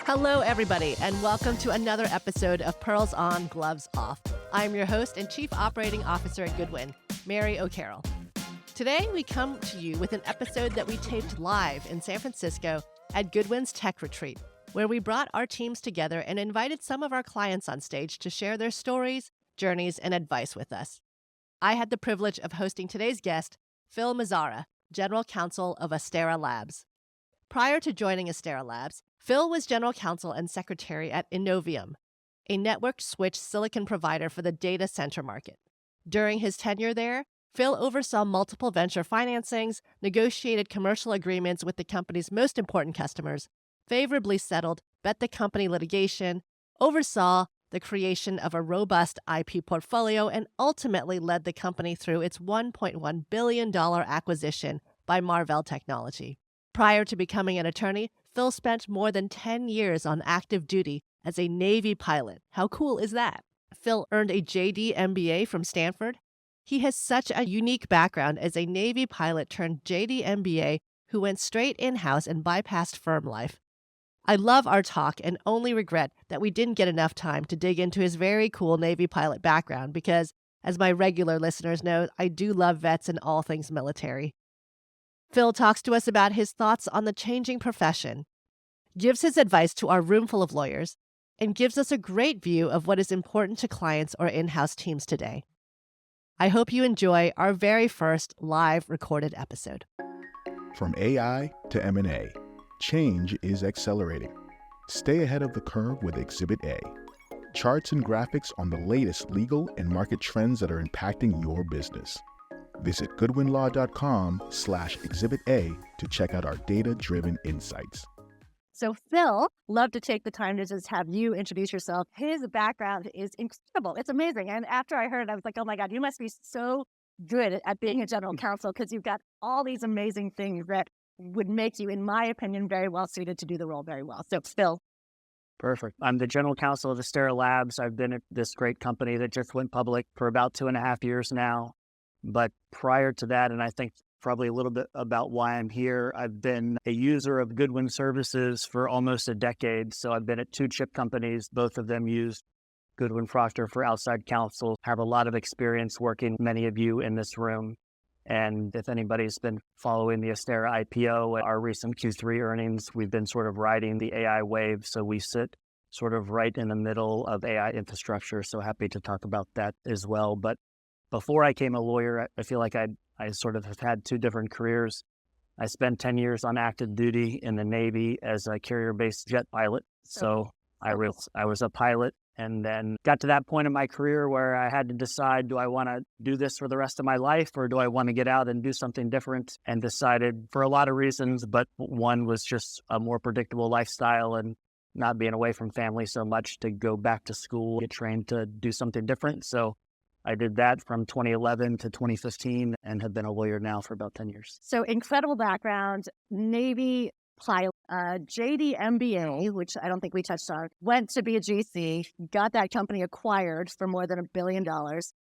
Hello, everybody, and welcome to another episode of Pearls On, Gloves Off. I'm your host and Chief Operating Officer at Goodwin, Mary O'Carroll. Today, we come to you with an episode that we taped live in San Francisco at Goodwin's Tech Retreat, where we brought our teams together and invited some of our clients on stage to share their stories, journeys, and advice with us. I had the privilege of hosting today's guest, Phil Mazzara, General Counsel of Astera Labs. Prior to joining Astera Labs, Phil was General Counsel and Secretary at Innovium, a networked switch silicon provider for the data center market. During his tenure there, Phil oversaw multiple venture financings, negotiated commercial agreements with the company's most important customers, favorably settled bet-the-company litigation, oversaw the creation of a robust IP portfolio, and ultimately led the company through its $1.1 billion acquisition by Marvell Technology. Prior to becoming an attorney, Phil spent more than 10 years on active duty as a Navy pilot. How cool is that? Phil earned a JD MBA from Stanford. He has such a unique background as a Navy pilot turned JD MBA who went straight in-house and bypassed firm life. I love our talk and only regret that we didn't get enough time to dig into his very cool Navy pilot background because, as my regular listeners know, I do love vets and all things military. Phil talks to us about his thoughts on the changing profession, gives his advice to our room full of lawyers, and gives us a great view of what is important to clients or in-house teams today. I hope you enjoy our very first live recorded episode. From AI to M&A, change is accelerating. Stay ahead of the curve with Exhibit A. Charts and graphics on the latest legal and market trends that are impacting your business. Visit goodwinlaw.com/Exhibit A to check out our data-driven insights. So Phil, love to take the time to just have you introduce yourself. His background is incredible. It's amazing. And after I heard it, I was like, oh my God, you must be so good at being a general counsel because you've got all these amazing things that would make you, in my opinion, very well suited to do the role very well. So Phil. Perfect. I'm the General Counsel of Astera Labs. I've been at this great company that just went public for about 2.5 years now. But prior to that, and I think probably a little bit about why I'm here, I've been a user of Goodwin services for almost a decade. So I've been at 2 chip companies. Both of them use Goodwin Proctor for outside counsel. I have a lot of experience working, many of you in this room. And if anybody's been following the Astera IPO, our recent Q3 earnings, we've been sort of riding the AI wave. So we sit sort of right in the middle of AI infrastructure. So happy to talk about that as well. But before I became a lawyer, I feel like I sort of have had 2 different careers. I spent 10 years on active duty in the Navy as a carrier-based jet pilot. So I was a pilot, and then got to that point in my career where I had to decide, do I want to do this for the rest of my life, or do I want to get out and do something different? And decided for a lot of reasons, but one was just a more predictable lifestyle and not being away from family so much, to go back to school, get trained to do something different. So I did that from 2011 to 2015 and have been a lawyer now for about 10 years. So incredible background, Navy pilot, JD MBA, which I don't think we touched on, went to be a GC, got that company acquired for more than $1 billion,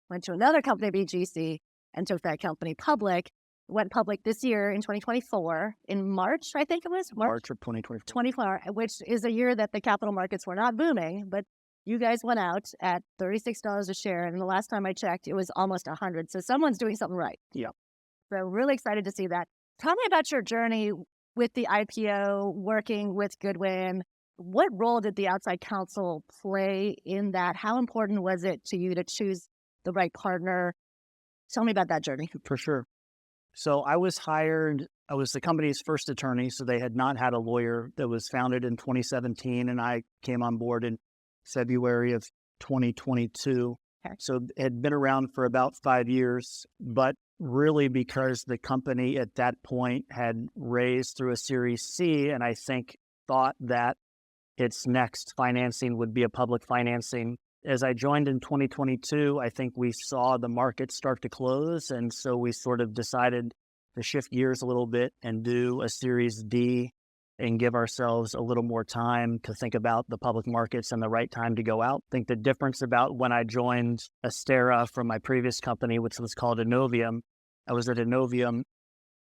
went to another company, BGC, and took that company public. Went public this year in 2024, in March, I think it was? March of 2024. Which is a year that the capital markets were not booming, but you guys went out at $36 a share, and the last time I checked, it was almost 100. So someone's doing something right. Yeah. So really excited to see that. Tell me about your journey with the IPO, working with Goodwin. What role did the outside counsel play in that? How important was it to you to choose the right partner? Tell me about that journey. For sure. So I was hired, I was the company's first attorney, so they had not had a lawyer. That was founded in 2017, and I came on board in February of 2022. Okay. So it had been around for about 5 years, but really because the company at that point had raised through a Series C, and I think thought that its next financing would be a public financing. As I joined in 2022, I think we saw the market start to close, and so we sort of decided to shift gears a little bit and do a Series D and give ourselves a little more time to think about the public markets and the right time to go out. I think the difference about when I joined Astera from my previous company, which was called Innovium, I was at Innovium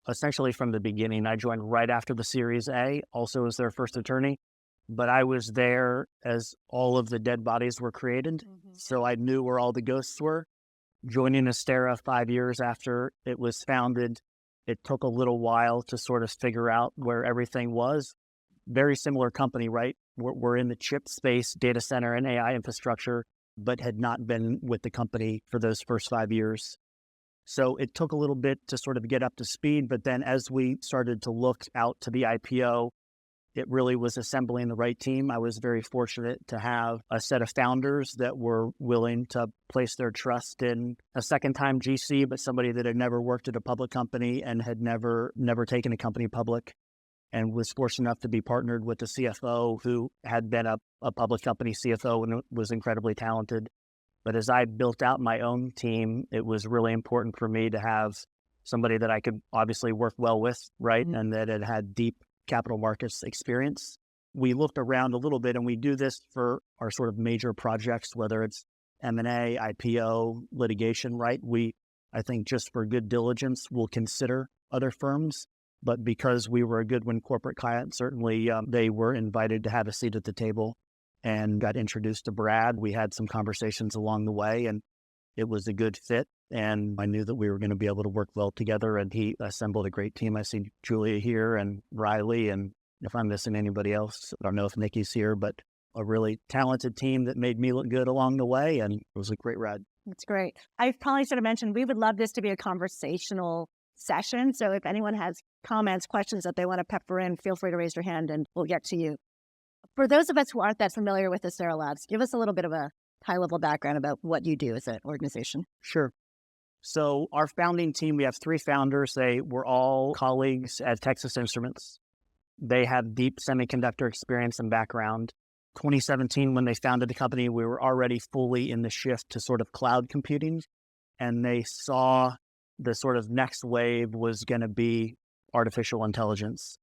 essentially from the beginning. I joined right after the Series A, also as their first attorney. but I was there as all of the dead bodies were created. So I knew where all the ghosts were. Joining Astera 5 years after it was founded, it took a little while to sort of figure out where everything was. Very similar company, right? We're in the chip space, data center and AI infrastructure, but had not been with the company for those first 5 years. So it took a little bit to sort of get up to speed. But then as we started to look out to the IPO, it really was assembling the right team. I was very fortunate to have a set of founders that were willing to place their trust in a second-time GC, but somebody that had never worked at a public company and had never taken a company public, and was fortunate enough to be partnered with the CFO who had been a public company CFO and was incredibly talented. But as I built out my own team, it was really important for me to have somebody that I could obviously work well with, right? And that had deep capital markets experience. We looked around a little bit, and we do this for our sort of major projects, whether it's M&A, IPO, litigation, right? I think just for good diligence, we'll consider other firms. But because we were a Goodwin corporate client, certainly they were invited to have a seat at the table and got introduced to Brad. We had some conversations along the way, and it was a good fit. And I knew that we were going to be able to work well together, and he assembled a great team. I see Julia here and Riley, and if I'm missing anybody else, I don't know if Nikki's here, but a really talented team that made me look good along the way, and it was a great ride. That's great. I probably should have mentioned, we would love this to be a conversational session. So if anyone has comments, questions that they want to pepper in, feel free to raise your hand and we'll get to you. For those of us who aren't that familiar with Astera Labs, give us a little bit of a high-level background about what you do as an organization. Sure. So our founding team, we have 3 founders. They were all colleagues at Texas Instruments. They have deep semiconductor experience and background. 2017, when they founded the company, we were already fully in the shift to sort of cloud computing, and they saw the sort of next wave was going to be artificial intelligence.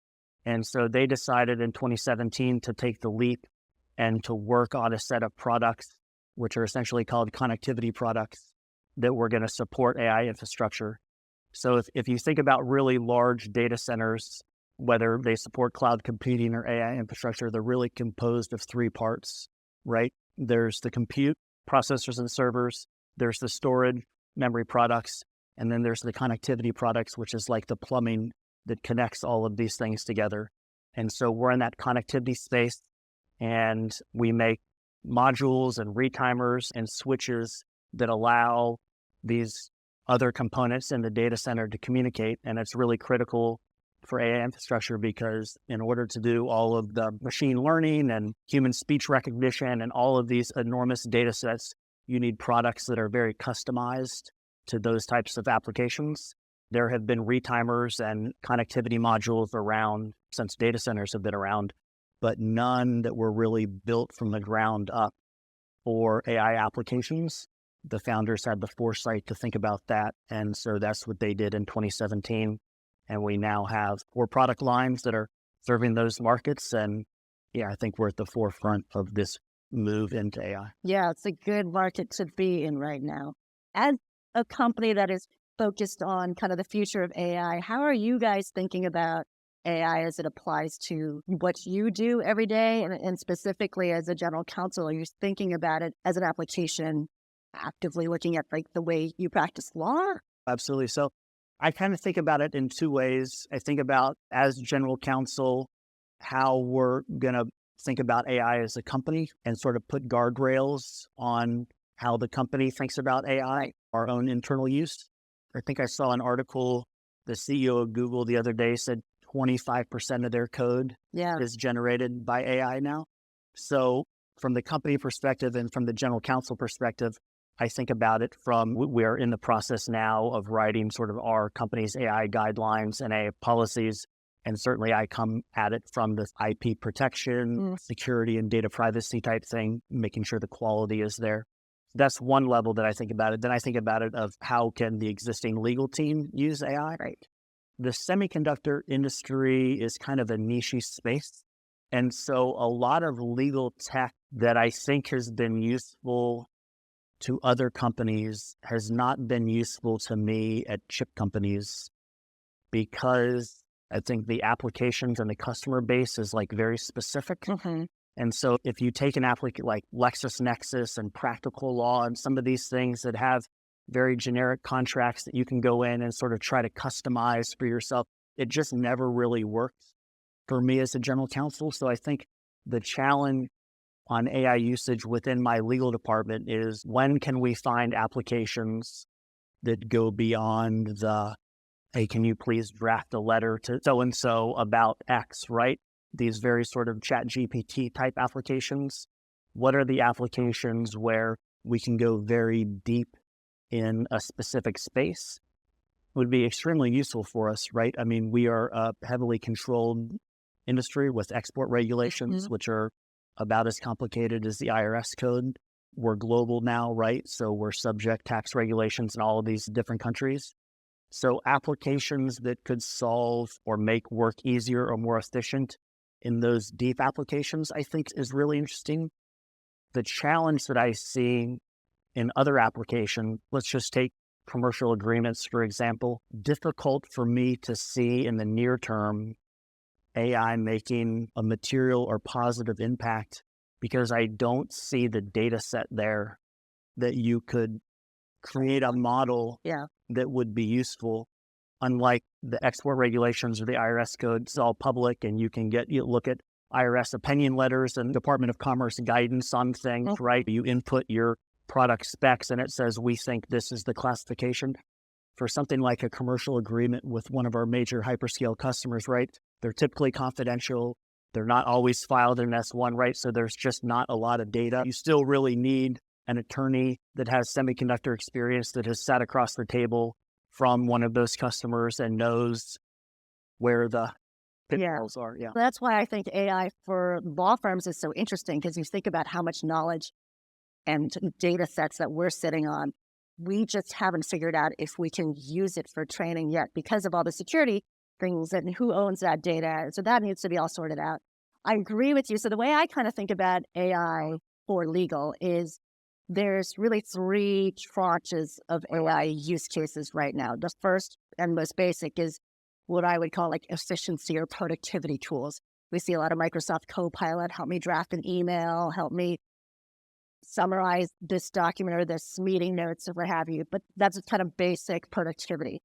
And so they decided in 2017 to take the leap and to work on a set of products, which are essentially called connectivity products, that were going to support AI infrastructure. So if you think about really large data centers, whether they support cloud computing or AI infrastructure, they're really composed of 3 parts, right? There's the compute, processors and servers, there's the storage, memory products, and then there's the connectivity products, which is like the plumbing that connects all of these things together. And so we're in that connectivity space, and we make modules and retimers and switches that allow these other components in the data center to communicate. And it's really critical for AI infrastructure because in order to do all of the machine learning and human speech recognition and all of these enormous data sets, you need products that are very customized to those types of applications. There have been retimers and connectivity modules around since data centers have been around, but none that were really built from the ground up for AI applications. The founders had the foresight to think about that. And so that's what they did in 2017. And we now have 4 product lines that are serving those markets. And yeah, I think we're at the forefront of this move into AI. Yeah, it's a good market to be in right now. As a company that is focused on kind of the future of AI, how are you guys thinking about AI as it applies to what you do every day? And specifically as a general counsel, are you thinking about it as an application, actively looking at like the way you practice law? Absolutely. So I kind of think about it in 2 ways. I think about, as general counsel, how we're going to think about AI as a company and sort of put guardrails on how the company thinks about AI, our own internal use. I think I saw an article, the CEO of Google the other day said 25% of their code is generated by AI now. So from the company perspective and from the general counsel perspective, I think about it from, we are in the process now of writing sort of our company's AI guidelines and AI policies. And certainly I come at it from the IP protection, security and data privacy type thing, making sure the quality is there. That's one level that I think about it. Then I think about it of how can the existing legal team use AI? Right. The semiconductor industry is kind of a niche space. And so a lot of legal tech that I think has been useful to other companies has not been useful to me at chip companies because I think the applications and the customer base is like very specific. And so if you take an application like LexisNexis and Practical Law and some of these things that have very generic contracts that you can go in and sort of try to customize for yourself, it just never really works for me as a general counsel. So I think the challenge on AI usage within my legal department is, when can we find applications that go beyond the, hey, can you please draft a letter to so-and-so about X, right? These very sort of chat GPT type applications. What are the applications where we can go very deep in a specific space? Would be extremely useful for us, right? I mean, we are a heavily controlled industry with export regulations, which are about as complicated as the IRS code. We're global now, right? So we're subject tax regulations in all of these different countries. So applications that could solve or make work easier or more efficient in those deep applications, I think, is really interesting. The challenge that I see in other applications, let's just take commercial agreements, for example, difficult for me to see in the near term AI making a material or positive impact, because I don't see the data set there that you could create a model that would be useful. Unlike the export regulations or the IRS code, it's all public, and you can look at IRS opinion letters and Department of Commerce guidance on things, right? You input your product specs and it says, we think this is the classification. For something like a commercial agreement with one of our major hyperscale customers, right? They're typically confidential. They're not always filed in S1, right? So there's just not a lot of data. You still really need an attorney that has semiconductor experience, that has sat across the table from one of those customers and knows where the pitfalls are. Yeah. That's why I think AI for law firms is so interesting, because you think about how much knowledge and data sets that we're sitting on. We just haven't figured out if we can use it for training yet because of all the security things and who owns that data. So that needs to be all sorted out. I agree with you. So the way I kind of think about AI for legal is there's really 3 tranches of AI use cases right now. The first and most basic is what I would call like efficiency or productivity tools. We see a lot of Microsoft Copilot, help me draft an email, help me summarize this document or this meeting notes or what have you. But that's kind of basic productivity.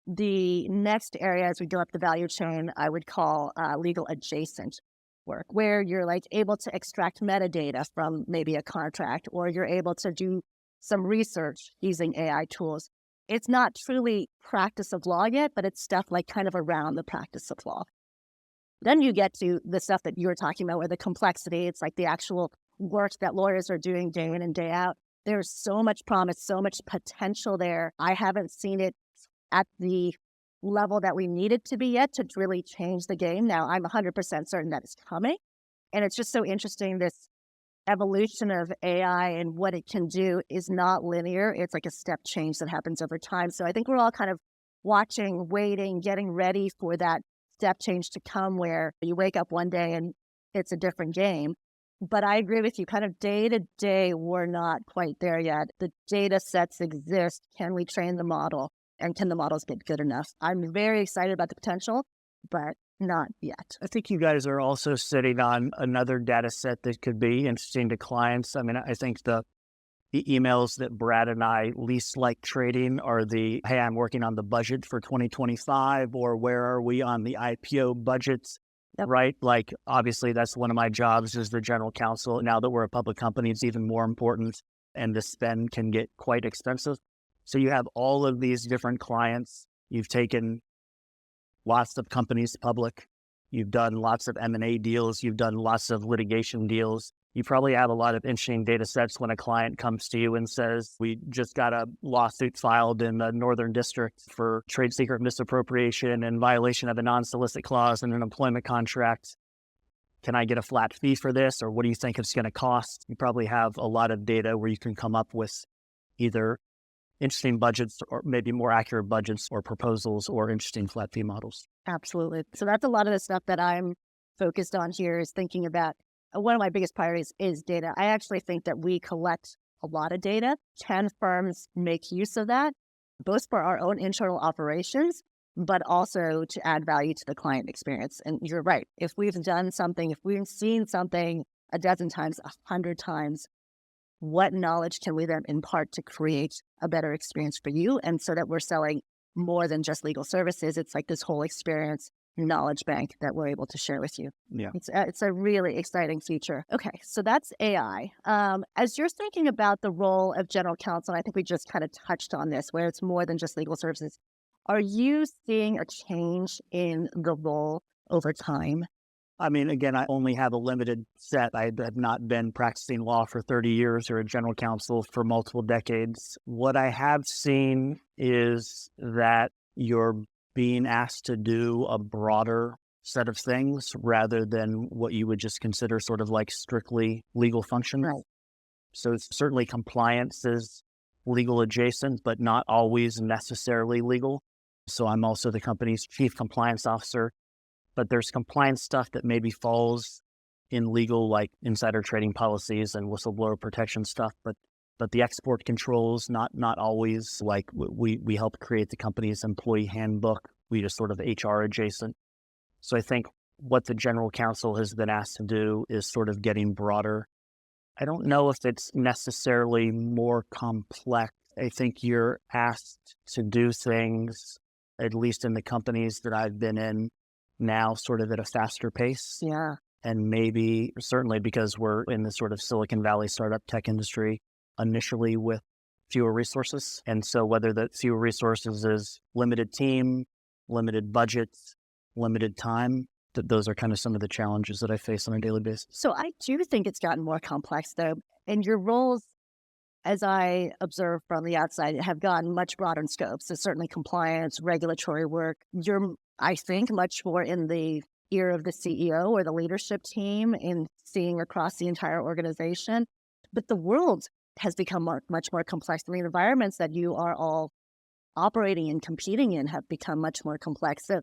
The next area, as we go up the value chain, I would call legal adjacent work, where you're like able to extract metadata from maybe a contract, or you're able to do some research using AI tools. It's not truly practice of law yet, but it's stuff like kind of around the practice of law. Then you get to the stuff that you were talking about, where the complexity, it's like the actual work that lawyers are doing day in and day out. There's so much promise, so much potential there. I haven't seen it at the level that we need it to be yet to really change the game. Now, I'm 100% certain that it's coming. And it's just so interesting, this evolution of AI and what it can do is not linear. It's like a step change that happens over time. So I think we're all kind of watching, waiting, getting ready for that step change to come, where you wake up one day and it's a different game. But I agree with you, kind of day to day, we're not quite there yet. The data sets exist. Can we train the model? And can the models get good enough? I'm very excited about the potential, but not yet. I think you guys are also sitting on another data set that could be interesting to clients. I mean, I think the emails that Brad and I least like trading are the, hey, I'm working on the budget for 2025, or where are we on the IPO budgets, right? Like, obviously, that's one of my jobs as the general counsel. Now that we're a public company, it's even more important, and the spend can get quite expensive. So you have all of these different clients. You've taken lots of companies public. You've done lots of M&A deals. You've done lots of litigation deals. You probably have a lot of interesting data sets when a client comes to you and says, we just got a lawsuit filed in the Northern District for trade secret misappropriation and violation of a non-solicit clause in an employment contract. Can I get a flat fee for this? Or what do you think it's going to cost? You probably have a lot of data where you can come up with either interesting budgets, or maybe more accurate budgets, or proposals, or interesting flat fee models. Absolutely. So that's a lot of the stuff that I'm focused on here, is thinking about one of my biggest priorities is data. I actually think that we collect a lot of data. 10 firms make use of that, both for our own internal operations, but also to add value to the client experience. And you're right. If we've done something, if we've seen something a dozen times, 100 times, what knowledge can we then impart to create a better experience for you? And so that we're selling more than just legal services. It's like this whole experience knowledge bank that we're able to share with you. Yeah. It's a really exciting feature. Okay, so that's AI. As you're thinking about the role of general counsel, I think we just kind of touched on this, where it's more than just legal services. Are you seeing a change in the role over time? I mean, again, I only have a limited set. I have not been practicing law for 30 years or a general counsel for multiple decades. What I have seen is that you're being asked to do a broader set of things rather than what you would just consider sort of like strictly legal functions. Right. So certainly compliance is legal adjacent, but not always necessarily legal. So I'm also the company's chief compliance officer, but there's compliance stuff that maybe falls in legal, like insider trading policies and whistleblower protection stuff, but the export controls, not always. Like we help create the company's employee handbook. We just sort of HR adjacent. So I think what the general counsel has been asked to do is sort of getting broader. I don't know if it's necessarily more complex. I think you're asked to do things, at least in the companies that I've been in now, sort of at a faster pace. Yeah. And maybe certainly because we're in the sort of Silicon Valley startup tech industry, initially with fewer resources. And so whether that fewer resources is limited team, limited budgets, limited time, those are kind of some of the challenges that I face on a daily basis. So I do think it's gotten more complex though. And your roles, as I observe from the outside, have gotten much broader in scope. So certainly compliance, regulatory work. You're, I think, much more in the ear of the CEO or the leadership team in seeing across the entire organization. But the world has become much more complex. I mean, environments that you are all operating and competing in have become much more complex. So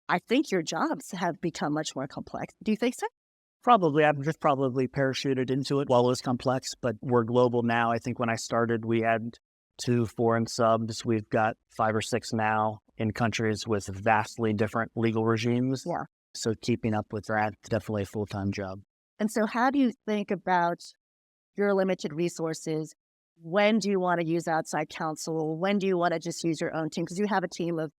I think your jobs have become much more complex. Do you think so? Probably. I've just probably parachuted into it while it was complex, but we're global now. I think when I started, we had 2 foreign subs. We've got 5 or 6 now in countries with vastly different legal regimes. Yeah. So keeping up with that, definitely a full-time job. And so how do you think about your limited resources? When do you want to use outside counsel? When do you want to just use your own team? Because you have a team of,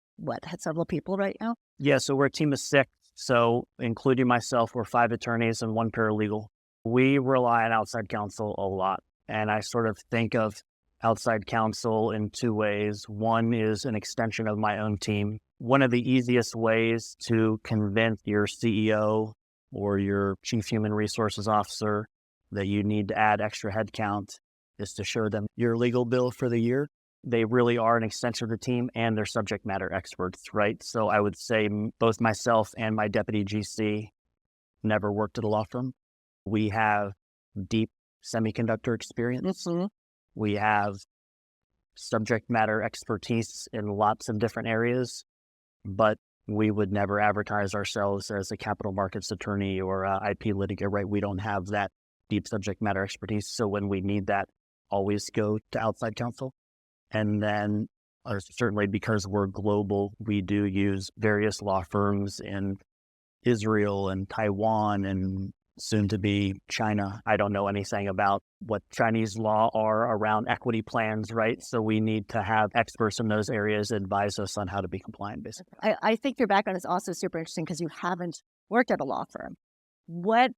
several people right now? Yeah, so we're a team of 6. So including myself, we're 5 attorneys and 1 paralegal. We rely on outside counsel a lot. And I sort of think of outside counsel in 2 ways. One is an extension of my own team. One of the easiest ways to convince your CEO or your chief human resources officer that you need to add extra headcount is to show them your legal bill for the year. They really are an extension of the team and they're subject matter experts, right? So I would say both myself and my deputy GC never worked at a law firm. We have deep semiconductor experience. Mm-hmm. We have subject matter expertise in lots of different areas, but we would never advertise ourselves as a capital markets attorney or a IP litigator, right? We don't have that deep subject matter expertise. So when we need that, always go to outside counsel. And then certainly because we're global, we do use various law firms in Israel and Taiwan and soon to be China. I don't know anything about what Chinese law are around equity plans, right? So we need to have experts in those areas advise us on how to be compliant, basically. I think your background is also super interesting because you haven't worked at a law firm. What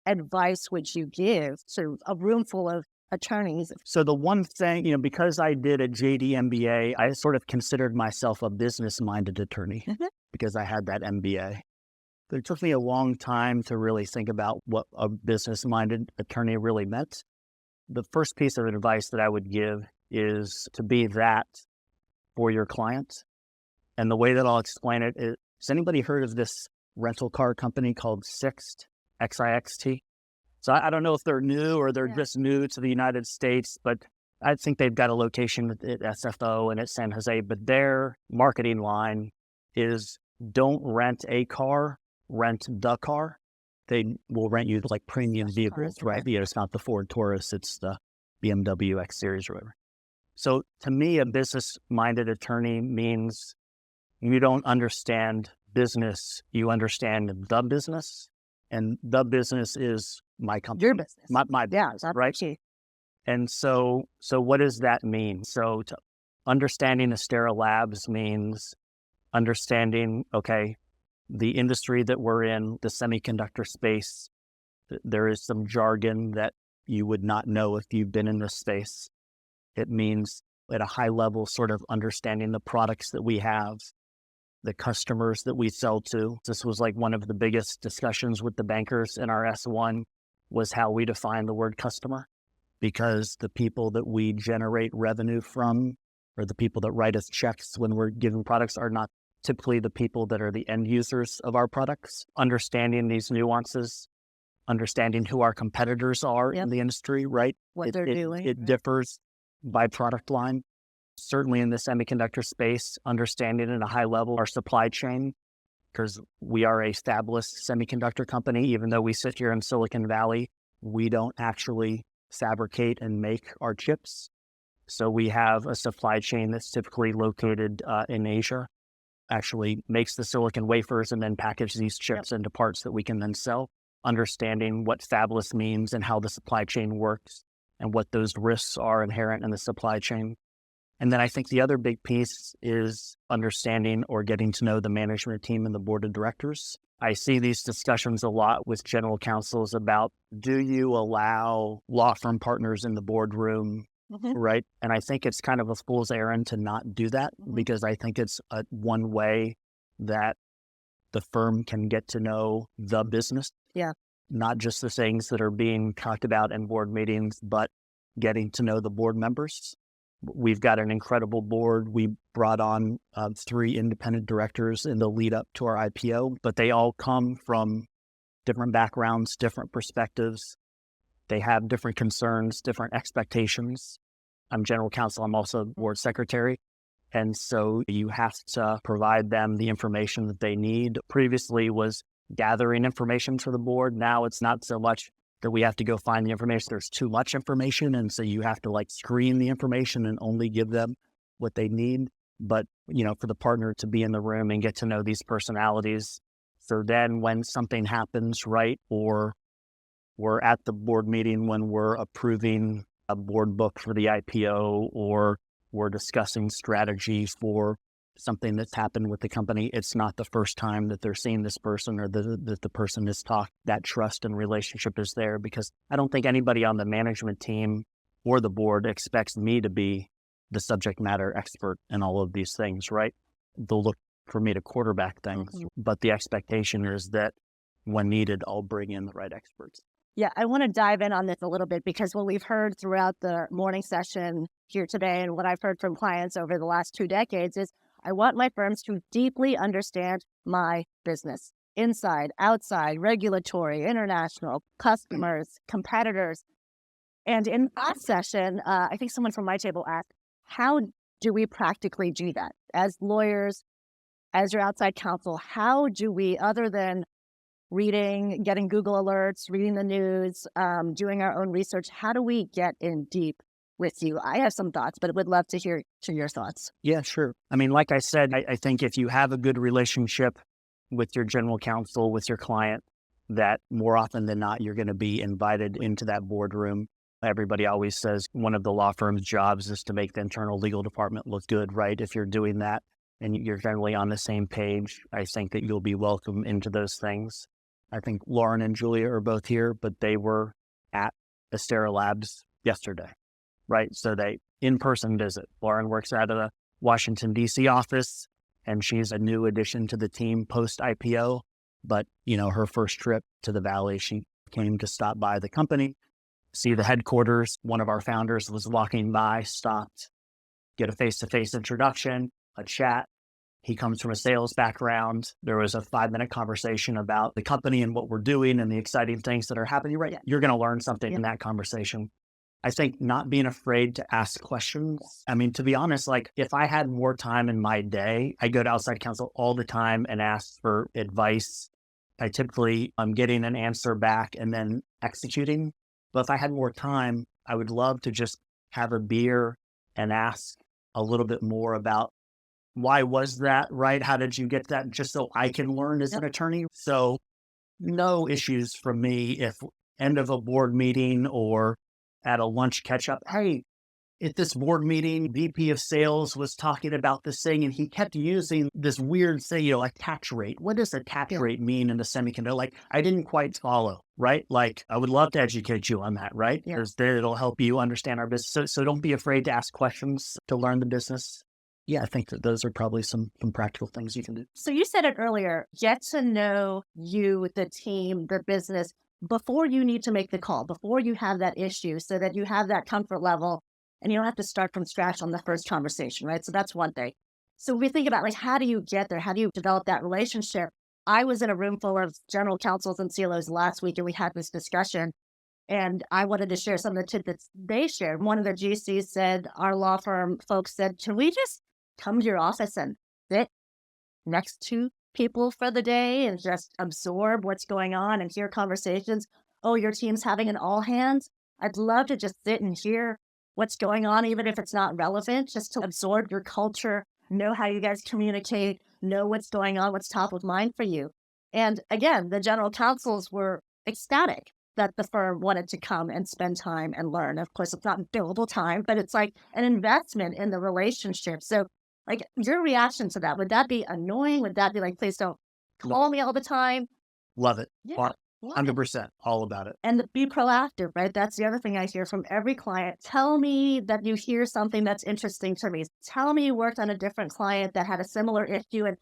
advice would you give to a room full of attorneys? So the one thing, because I did a JD MBA, I sort of considered myself a business-minded attorney because I had that MBA. But it took me a long time to really think about what a business-minded attorney really meant. The first piece of advice that I would give is to be that for your client. And the way that I'll explain it is, has anybody heard of this rental car company called Sixt, X-I-X-T? So I don't know if they're new or they're just new to the United States, but I think they've got a location at SFO and at San Jose. But their marketing line is don't rent a car, rent the car. They will rent you like premium vehicles, right? Yeah, it's not the Ford Taurus, it's the BMW X Series or whatever. So to me, a business-minded attorney means you don't understand business, you understand the business. And the business is my company. Your business. My Yeah, business, that's right? key. And so what does that mean? So understanding Astera Labs means understanding, okay, the industry that we're in, the semiconductor space, there is some jargon that you would not know if you've been in this space. It means at a high level, sort of understanding the products that we have, the customers that we sell to. This was like one of the biggest discussions with the bankers in our S1 was how we define the word customer, because the people that we generate revenue from or the people that write us checks when we're giving products are not typically the people that are the end users of our products. Understanding these nuances, understanding who our competitors are in the industry, right? What they're doing. It differs by product line. Certainly in the semiconductor space, understanding at a high level our supply chain, because we are a fabless semiconductor company. Even though we sit here in Silicon Valley, we don't actually fabricate and make our chips. So we have a supply chain that's typically located in Asia, actually makes the silicon wafers and then package these chips into parts that we can then sell. Understanding what fabless means and how the supply chain works and what those risks are inherent in the supply chain. And then I think the other big piece is understanding or getting to know the management team and the board of directors. I see these discussions a lot with general counsels about, do you allow law firm partners in the boardroom, right? And I think it's kind of a fool's errand to not do that, because I think it's one way that the firm can get to know the business. Yeah. Not just the things that are being talked about in board meetings, but getting to know the board members. We've got an incredible board. We brought on 3 independent directors in the lead up to our IPO, but they all come from different backgrounds, different perspectives. They have different concerns, different expectations. I'm general counsel. I'm also board secretary. And so you have to provide them the information that they need. Previously was gathering information for the board. Now it's not so much that we have to go find the information. There's too much information. And so you have to like screen the information and only give them what they need. But, you know, for the partner to be in the room and get to know these personalities. So then when something happens, right, or we're at the board meeting when we're approving a board book for the IPO, or we're discussing strategy for something that's happened with the company, it's not the first time that they're seeing this person or that the person has talked. That trust and relationship is there, because I don't think anybody on the management team or the board expects me to be the subject matter expert in all of these things, right? They'll look for me to quarterback things, but the expectation is that when needed, I'll bring in the right experts. Yeah, I want to dive in on this a little bit, because what we've heard throughout the morning session here today and what I've heard from clients over the last 2 decades is, I want my firms to deeply understand my business, inside, outside, regulatory, international, customers, competitors. And in that session, I think someone from my table asked, how do we practically do that? As lawyers, as your outside counsel, how do we, other than reading, getting Google alerts, reading the news, doing our own research, how do we get in deep with you? I have some thoughts, but would love to hear your thoughts. Yeah, sure. I mean, like I said, I think if you have a good relationship with your general counsel, with your client, that more often than not, you're going to be invited into that boardroom. Everybody always says one of the law firm's jobs is to make the internal legal department look good, right? If you're doing that and you're generally on the same page, I think that you'll be welcome into those things. I think Lauren and Julia are both here, but they were at Astera Labs yesterday, right? So they in-person visit. Lauren works out of the Washington, D.C. office, and she's a new addition to the team post-IPO. But, you know, her first trip to the Valley, she came to stop by the company, see the headquarters. One of our founders was walking by, stopped, get a face-to-face introduction, a chat. He comes from a sales background. There was a 5-minute conversation about the company and what we're doing and the exciting things that are happening. Right? Yeah. You're going to learn something in that conversation. I think not being afraid to ask questions. I mean, to be honest, like if I had more time in my day, I go to outside counsel all the time and ask for advice. I typically am getting an answer back and then executing. But if I had more time, I would love to just have a beer and ask a little bit more about why was that, right? How did you get that? Just so I can learn as an attorney. So no issues from me end of a board meeting or at a lunch catch up. Hey, at this board meeting, VP of sales was talking about this thing and he kept using this weird thing, attach rate. What does attach rate mean in the semiconductor? Like, I didn't quite follow, right? Like, I would love to educate you on that, right? Yeah. Because it'll help you understand our business. So don't be afraid to ask questions to learn the business. Yeah, I think that those are probably some practical things you can do. So you said it earlier, get to know you, the team, the business before you need to make the call, before you have that issue so that you have that comfort level and you don't have to start from scratch on the first conversation, right? So that's one thing. So we think about how do you get there? How do you develop that relationship? I was in a room full of general counsels and CLOs last week and we had this discussion and I wanted to share some of the tidbits they shared. One of the GCs said, our law firm folks said, can we just come to your office and sit next to people for the day and just absorb what's going on and hear conversations? Oh, your team's having an all hands. I'd love to just sit and hear what's going on, even if it's not relevant, just to absorb your culture, know how you guys communicate, know what's going on, what's top of mind for you. And again, the general counsels were ecstatic that the firm wanted to come and spend time and learn. Of course, it's not billable time, but it's like an investment in the relationship. So like your reaction to that, would that be annoying? Would that be like, please don't call me all the time? Love it. Yeah. 100%, all about it. And be proactive, right? That's the other thing I hear from every client. Tell me that you hear something that's interesting to me. Tell me you worked on a different client that had a similar issue and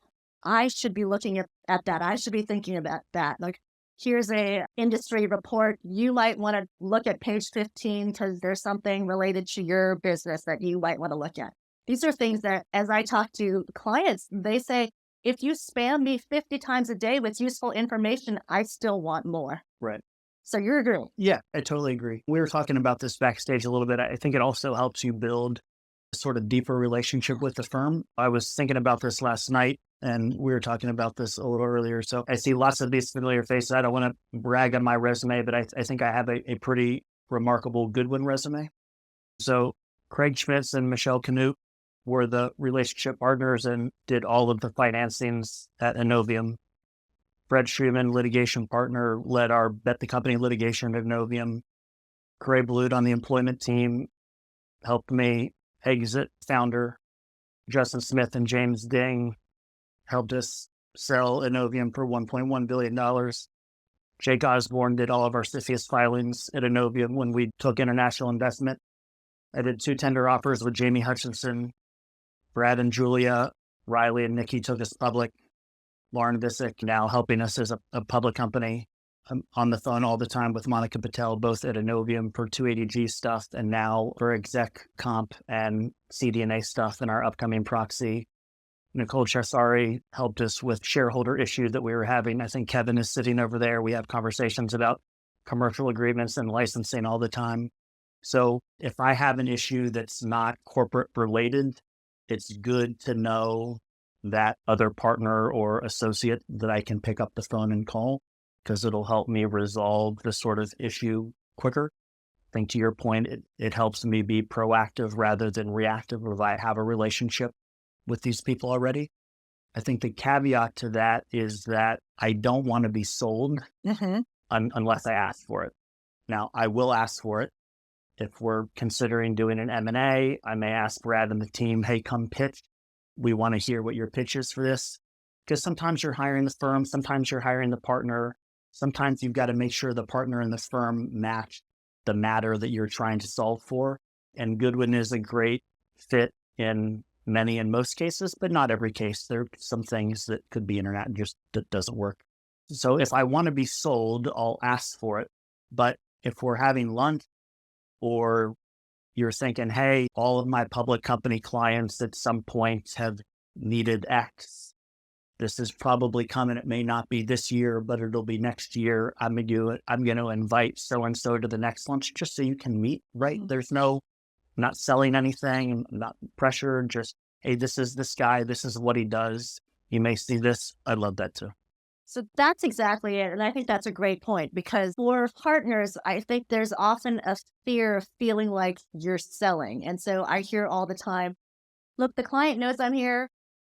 I should be looking at that. I should be thinking about that. Like, here's a industry report. You might want to look at page 15 because there's something related to your business that you might want to look at. These are things that, as I talk to clients, they say, if you spam me 50 times a day with useful information, I still want more. Right. So you're agreeing? Yeah, I totally agree. We were talking about this backstage a little bit. I think it also helps you build a sort of deeper relationship with the firm. I was thinking about this last night and we were talking about this a little earlier. So I see lots of these familiar faces. I don't want to brag on my resume, but I think I have a pretty remarkable Goodwin resume. So Craig Schmitz and Michelle Canute were the relationship partners and did all of the financings at Innovium. Fred Schumann, litigation partner, led our Bet the Company litigation at Innovium. Craig Blude on the employment team helped me exit founder. Justin Smith and James Ding helped us sell Innovium for $1.1 billion. Jake Osborne did all of our CFIUS filings at Innovium when we took international investment. I did 2 tender offers with Jamie Hutchinson. Brad and Julia, Riley and Nikki took us public. Lauren Visick now helping us as a public company. I'm on the phone all the time with Monica Patel, both at Innovium for 280G stuff and now for exec comp and CDNA stuff in our upcoming proxy. Nicole Chesari helped us with shareholder issues that we were having. I think Kevin is sitting over there. We have conversations about commercial agreements and licensing all the time. So if I have an issue that's not corporate related, it's good to know that other partner or associate that I can pick up the phone and call because it'll help me resolve the sort of issue quicker. I think to your point, it helps me be proactive rather than reactive if I have a relationship with these people already. I think the caveat to that is that I don't want to be sold unless I ask for it. Now, I will ask for it. If we're considering doing an M&A, I may ask Brad and the team, hey, come pitch. We want to hear what your pitch is for this. Because sometimes you're hiring the firm, sometimes you're hiring the partner. Sometimes you've got to make sure the partner and the firm match the matter that you're trying to solve for. And Goodwin is a great fit in many and most cases, but not every case. There are some things that could be internet and just that doesn't work. So if I want to be sold, I'll ask for it. But if we're having lunch, or you're thinking, hey, all of my public company clients at some point have needed X. This is probably coming. It may not be this year, but it'll be next year. I'm going to invite so-and-so to the next lunch just so you can meet, right? There's no, I'm not selling anything, I'm not pressured, just, hey, this is this guy. This is what he does. You may see this. I love that too. So that's exactly it. And I think that's a great point because for partners, I think there's often a fear of feeling like you're selling. And so I hear all the time, look, the client knows I'm here.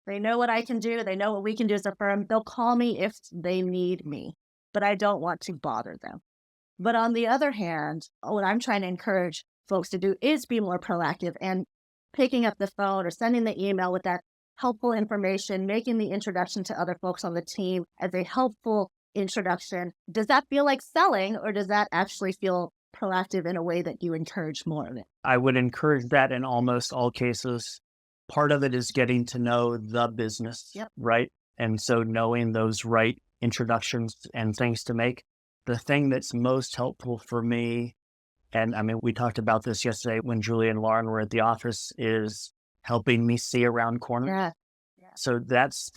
They know what I can do. They know what we can do as a firm. They'll call me if they need me, but I don't want to bother them. But on the other hand, what I'm trying to encourage folks to do is be more proactive and picking up the phone or sending the email with that helpful information, making the introduction to other folks on the team as a helpful introduction. Does that feel like selling, or does that actually feel proactive in a way that you encourage more of it? I would encourage that in almost all cases. Part of it is getting to know the business, right? And so knowing those right introductions and things to make. The thing that's most helpful for me, and I mean, we talked about this yesterday when Julie and Lauren were at the office, is helping me see around corners. Yeah. So that's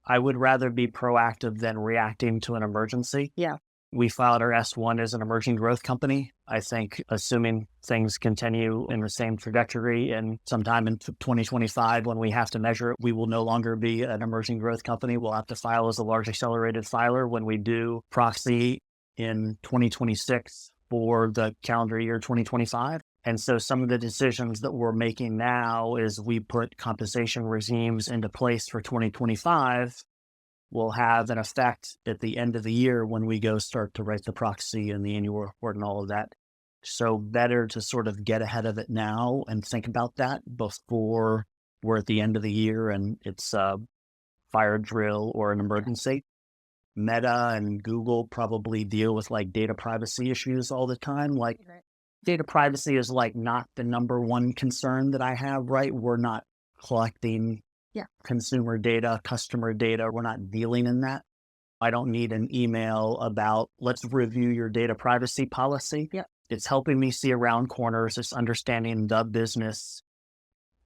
I would rather be proactive than reacting to an emergency. Yeah. We filed our S1 as an emerging growth company. I think assuming things continue in the same trajectory and sometime in 2025, when we have to measure it, we will no longer be an emerging growth company. We'll have to file as a large accelerated filer when we do proxy in 2026 for the calendar year 2025. And so some of the decisions that we're making now is we put compensation regimes into place for 2025 will have an effect at the end of the year when we go start to write the proxy and the annual report and all of that. So better to sort of get ahead of it now and think about that before we're at the end of the year and it's a fire drill or an emergency. Meta and Google probably deal with like data privacy issues all the time. Like data privacy is like not the number one concern that I have, right? We're not collecting consumer data, customer data. We're not dealing in that. I don't need an email about, let's review your data privacy policy. It's helping me see around corners. It's understanding the business.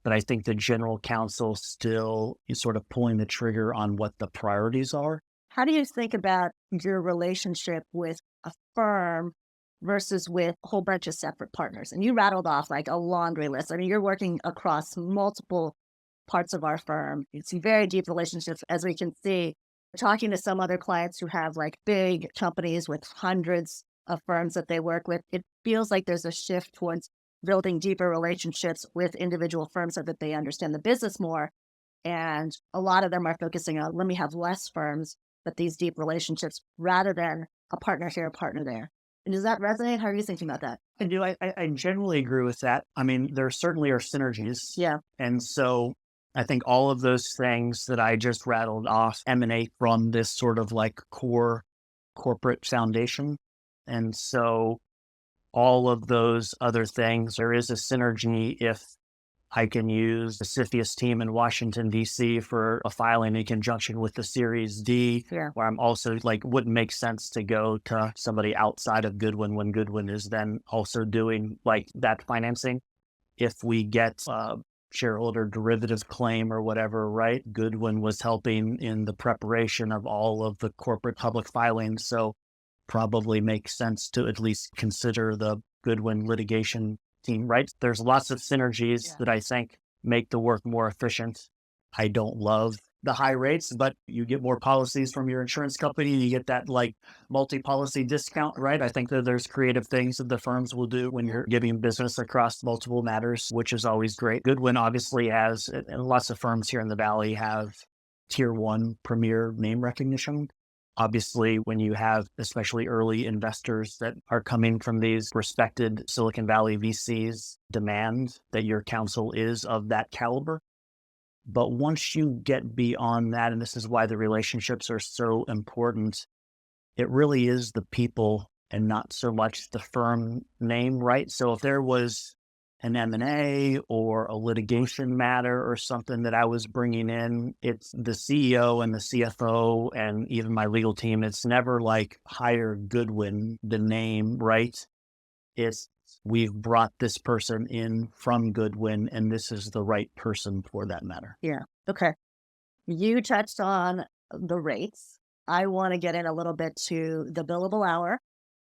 But I think the general counsel still is sort of pulling the trigger on what the priorities are. How do you think about your relationship with a firm versus with a whole bunch of separate partners? And you rattled off like a laundry list. I mean, you're working across multiple parts of our firm. You see very deep relationships, as we can see. Talking to some other clients who have like big companies with hundreds of firms that they work with, it feels like there's a shift towards building deeper relationships with individual firms so that they understand the business more. And a lot of them are focusing on, let me have less firms, but these deep relationships rather than a partner here, a partner there. And does that resonate? How are you thinking about that? I generally agree with that. I mean, there certainly are synergies. Yeah. And so I think all of those things that I just rattled off emanate from this sort of like core corporate foundation. And so all of those other things, there is a synergy if I can use the CFIUS team in Washington, D.C. for a filing in conjunction with the Series D, where I'm also like, wouldn't make sense to go to somebody outside of Goodwin when Goodwin is then also doing like that financing. If we get a shareholder derivative claim or whatever, right? Goodwin was helping in the preparation of all of the corporate public filings. So probably makes sense to at least consider the Goodwin litigation team, right? There's lots of synergies that I think make the work more efficient. I don't love the high rates, but you get more policies from your insurance company. You get that like multi-policy discount, right? I think that there's creative things that the firms will do when you're giving business across multiple matters, which is always great. Goodwin obviously has, and lots of firms here in the Valley have tier one premier name recognition. Obviously, when you have especially early investors that are coming from these respected Silicon Valley VCs, demand that your counsel is of that caliber. But once you get beyond that, and this is why the relationships are so important, it really is the people and not so much the firm name, right? So if there was an M&A or a litigation matter or something that I was bringing in, it's the CEO and the CFO and even my legal team. It's never like hire Goodwin, the name, right? It's we've brought this person in from Goodwin and this is the right person for that matter. Yeah. Okay. You touched on the rates. I want to get in a little bit to the billable hour.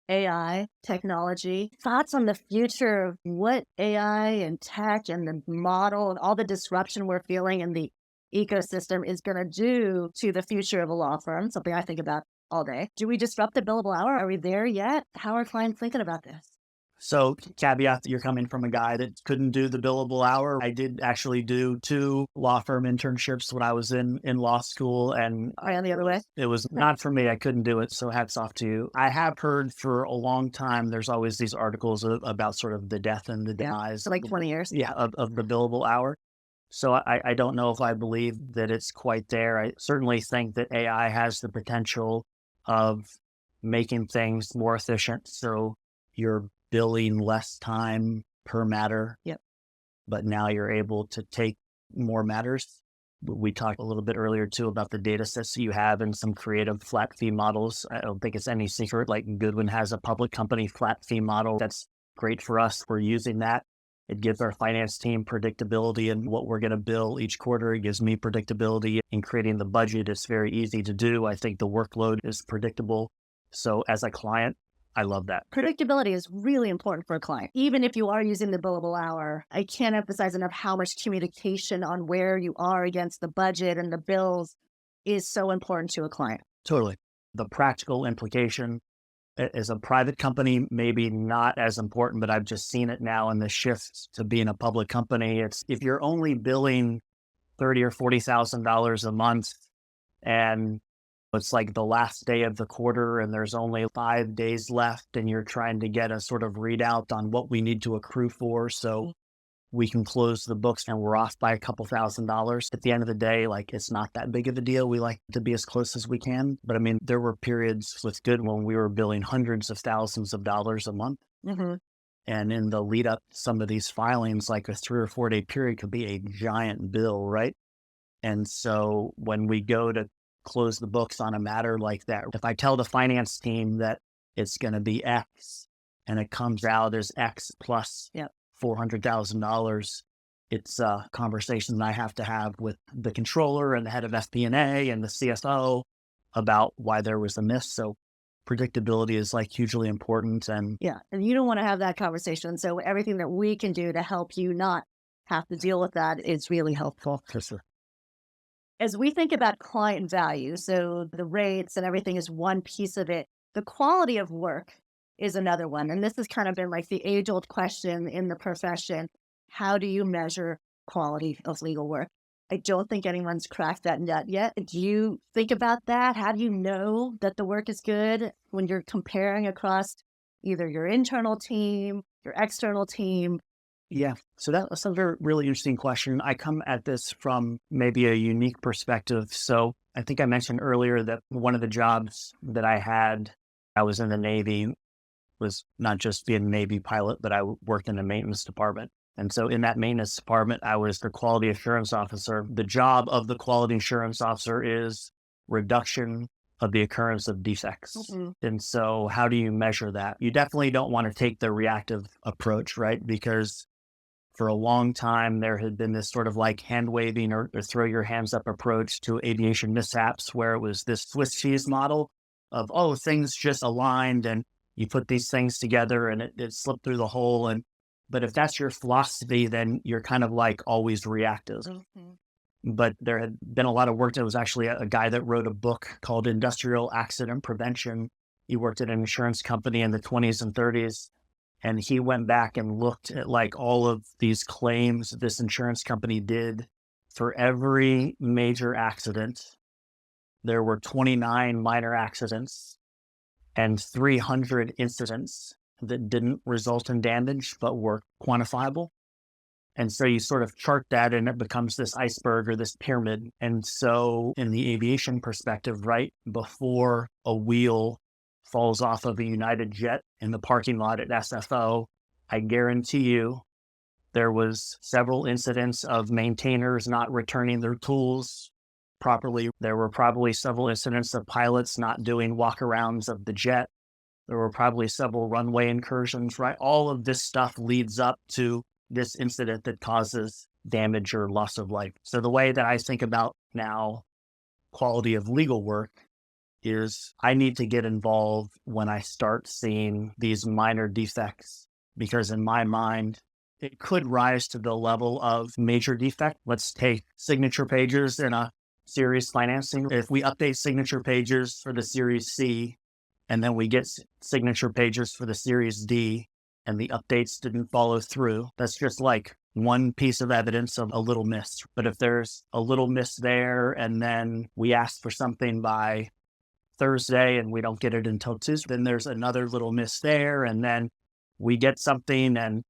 AI, technology, thoughts on the future of what AI and tech and the model and all the disruption we're feeling in the ecosystem is going to do to the future of a law firm, something I think about all day. Do we disrupt the billable hour? Are we there yet? How are clients thinking about this? So caveat that you're coming from a guy that couldn't do the billable hour. I did actually do 2 law firm internships when I was in law school, and Right on the other way. it was not for me. I couldn't do it. So hats off to you. I have heard for a long time, there's always these articles about sort of the death and the demise. So like 20 years. Yeah, of the billable hour. So I don't know if I believe that it's quite there. I certainly think that AI has the potential of making things more efficient. So you're billing less time per matter. Yep. But now you're able to take more matters. We talked a little bit earlier too about the data sets that you have and some creative flat fee models. I don't think it's any secret, like Goodwin has a public company flat fee model. That's great for us. We're using that. It gives our finance team predictability in what we're going to bill each quarter. It gives me predictability in creating the budget. It's very easy to do. I think the workload is predictable. So as a client, I love that. Predictability is really important for a client. Even if you are using the billable hour, I can't emphasize enough how much communication on where you are against the budget and the bills is so important to a client. Totally. The practical implication as a private company, maybe not as important, but I've just seen it now in the shift to being a public company. It's if you're only billing $30,000 or $40,000 a month and it's like the last day of the quarter and there's only 5 days left and you're trying to get a sort of readout on what we need to accrue for so we can close the books and we're off by a couple $1,000s. At the end of the day, like it's not that big of a deal. We like to be as close as we can. But I mean, there were periods with Goodwin when we were billing hundreds of thousands of dollars a month. Mm-hmm. And in the lead up to some of these filings, like a 3 or 4 day period could be a giant bill, right? And so when we go to close the books on a matter like that, if I tell the finance team that it's going to be X and it comes out as X plus $400,000, it's a conversation that I have to have with the controller and the head of FP&A and the CFO about why there was a miss. So predictability is like hugely important. And and you don't want to have that conversation. So everything that we can do to help you not have to deal with that is really helpful. Yes, sir. As we think about client value, so the rates and everything is one piece of it, the quality of work is another one. And this has kind of been like the age-old question in the profession. How do you measure quality of legal work? I don't think anyone's cracked that nut yet. Do you think about that? How do you know that the work is good when you're comparing across either your internal team, your external team? Yeah. So that's a very, really interesting question. I come at this from maybe a unique perspective. So I think I mentioned earlier that one of the jobs that I was in the Navy, was not just being a Navy pilot, but I worked in the maintenance department. And so in that maintenance department, I was the quality assurance officer. The job of the quality assurance officer is reduction of the occurrence of defects. Mm-hmm. And so how do you measure that? You definitely don't want to take the reactive approach, right? Because for a long time, there had been this sort of like hand waving or throw your hands up approach to aviation mishaps, where it was this Swiss cheese model of, oh, things just aligned and you put these things together and it slipped through the hole. But if that's your philosophy, then you're kind of like always reactive. Mm-hmm. But there had been a lot of work. There was actually a guy that wrote a book called Industrial Accident Prevention. He worked at an insurance company in the 20s and 30s. And he went back and looked at like all of these claims this insurance company did for every major accident. There were 29 minor accidents and 300 incidents that didn't result in damage, but were quantifiable. And so you sort of chart that and it becomes this iceberg or this pyramid. And so in the aviation perspective, right before a wheel falls off of a United jet in the parking lot at SFO, I guarantee you there was several incidents of maintainers not returning their tools properly. There were probably several incidents of pilots not doing walkarounds of the jet. There were probably several runway incursions, right? All of this stuff leads up to this incident that causes damage or loss of life. So the way that I think about now quality of legal work is I need to get involved when I start seeing these minor defects, because in my mind, it could rise to the level of major defect. Let's take signature pages in a series financing. If we update signature pages for the Series C, and then we get signature pages for the Series D, and the updates didn't follow through, that's just like one piece of evidence of a little miss. But if there's a little miss there, and then we ask for something by Thursday and we don't get it until Tuesday, then there's another little miss there, and then we get something and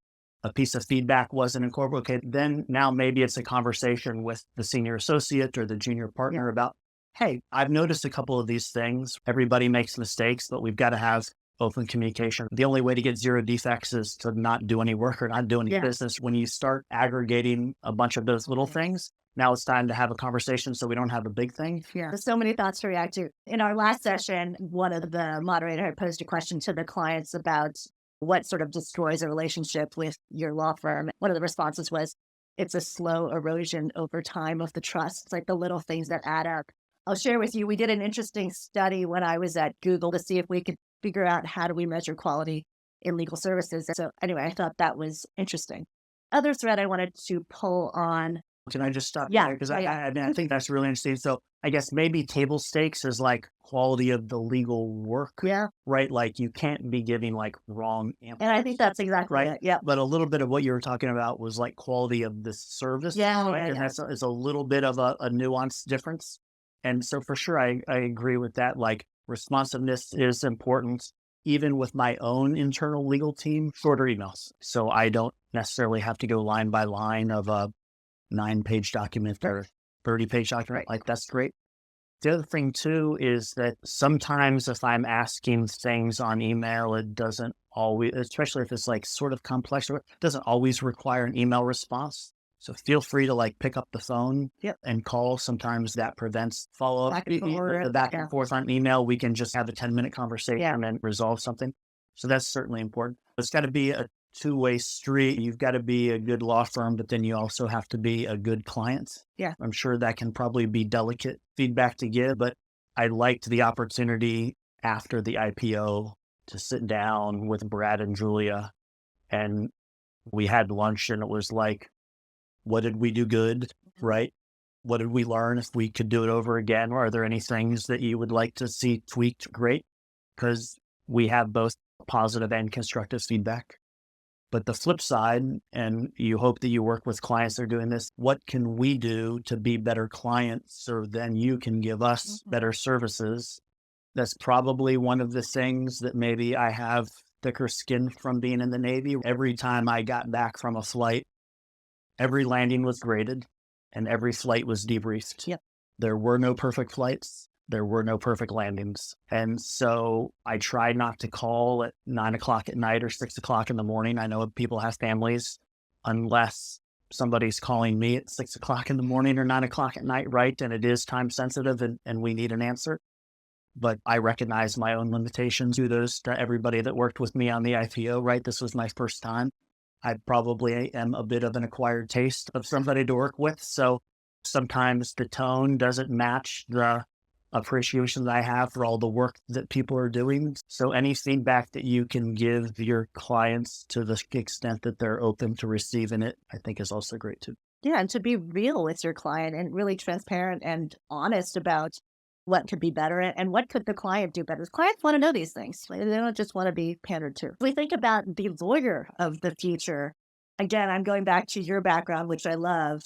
a piece of feedback wasn't incorporated. Okay, then now maybe it's a conversation with the senior associate or the junior partner about, hey, I've noticed a couple of these things. Everybody makes mistakes, but we've got to have open communication. The only way to get zero defects is to not do any work or not do any business. When you start aggregating a bunch of those little things, now it's time to have a conversation so we don't have a big thing. Yeah. There's so many thoughts to react to. In our last session, one of the moderator had posed a question to the clients about what sort of destroys a relationship with your law firm. One of the responses was, it's a slow erosion over time of the trust. It's like the little things that add up. I'll share with you, we did an interesting study when I was at Google to see if we could figure out how do we measure quality in legal services. So anyway, I thought that was interesting. Other thread I wanted to pull on. Can I just stop there? Because I think that's really interesting. So I guess maybe table stakes is like quality of the legal work, right? Like you can't be giving like wrong answers. And I think that's exactly right. It. Yeah. But a little bit of what you were talking about was like quality of the service. And that's a little bit of a nuanced difference. And so for sure, I agree with that. Like responsiveness is important, even with my own internal legal team, shorter emails. So I don't necessarily have to go line by line of a 9-page document or 30-page document. Like that's great. The other thing too is that sometimes if I'm asking things on email, it doesn't always, especially if it's like sort of complex, it doesn't always require an email response. So feel free to like pick up the phone and call. Sometimes that prevents follow-up. The back and forth on email, we can just have a 10-minute conversation and resolve something. So that's certainly important. It's got to be a two-way street. You've got to be a good law firm, but then you also have to be a good client. Yeah. I'm sure that can probably be delicate feedback to give, but I liked the opportunity after the IPO to sit down with Brad and Julia, and we had lunch, and it was like, what did we do good, right? What did we learn if we could do it over again? Or are there any things that you would like to see tweaked? Great, because we have both positive and constructive feedback. But the flip side, and you hope that you work with clients that are doing this, what can we do to be better clients so then you can give us better services? That's probably one of the things that maybe I have thicker skin from being in the Navy. Every time I got back from a flight, every landing was graded and every flight was debriefed. Yep. There were no perfect flights. There were no perfect landings. And so I try not to call at 9 o'clock at night or 6 o'clock in the morning. I know people have families, unless somebody's calling me at 6 o'clock in the morning or 9 o'clock at night, right? And it is time sensitive and we need an answer. But I recognize my own limitations. Kudos to everybody that worked with me on the IPO, right? This was my first time. I probably am a bit of an acquired taste of somebody to work with. So sometimes the tone doesn't match the appreciation that I have for all the work that people are doing. So any feedback that you can give your clients to the extent that they're open to receiving it, I think is also great too. Yeah, and to be real with your client and really transparent and honest about what could be better and what could the client do better. Clients want to know these things. They don't just want to be pandered to. If we think about the lawyer of the future, again, I'm going back to your background, which I love.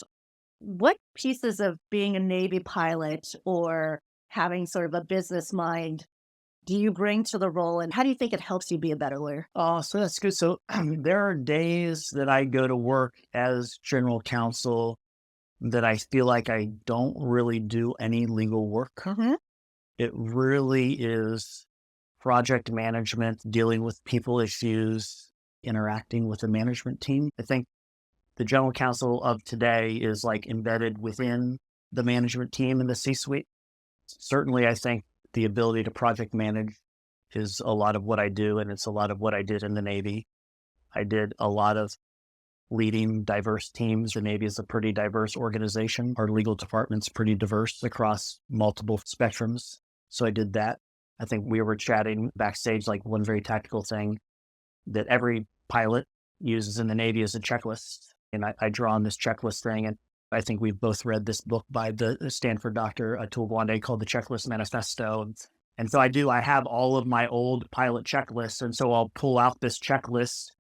What pieces of being a Navy pilot or having sort of a business mind do you bring to the role, and how do you think it helps you be a better lawyer? Oh, so that's good. So there are days that I go to work as general counsel that I feel like I don't really do any legal work. Mm-hmm. It really is project management, dealing with people issues, interacting with the management team. I think the general counsel of today is like embedded within the management team and the C-suite. Certainly, I think the ability to project manage is a lot of what I do, and it's a lot of what I did in the Navy. I did a lot of leading diverse teams. The Navy is a pretty diverse organization. Our legal department's pretty diverse across multiple spectrums. So I did that. I think we were chatting backstage, like one very tactical thing that every pilot uses in the Navy is a checklist. And I draw on this checklist thing, and I think we've both read this book by the Stanford doctor, Atul Gawande, called The Checklist Manifesto. And so I have all of my old pilot checklists. And so I'll pull out this checklist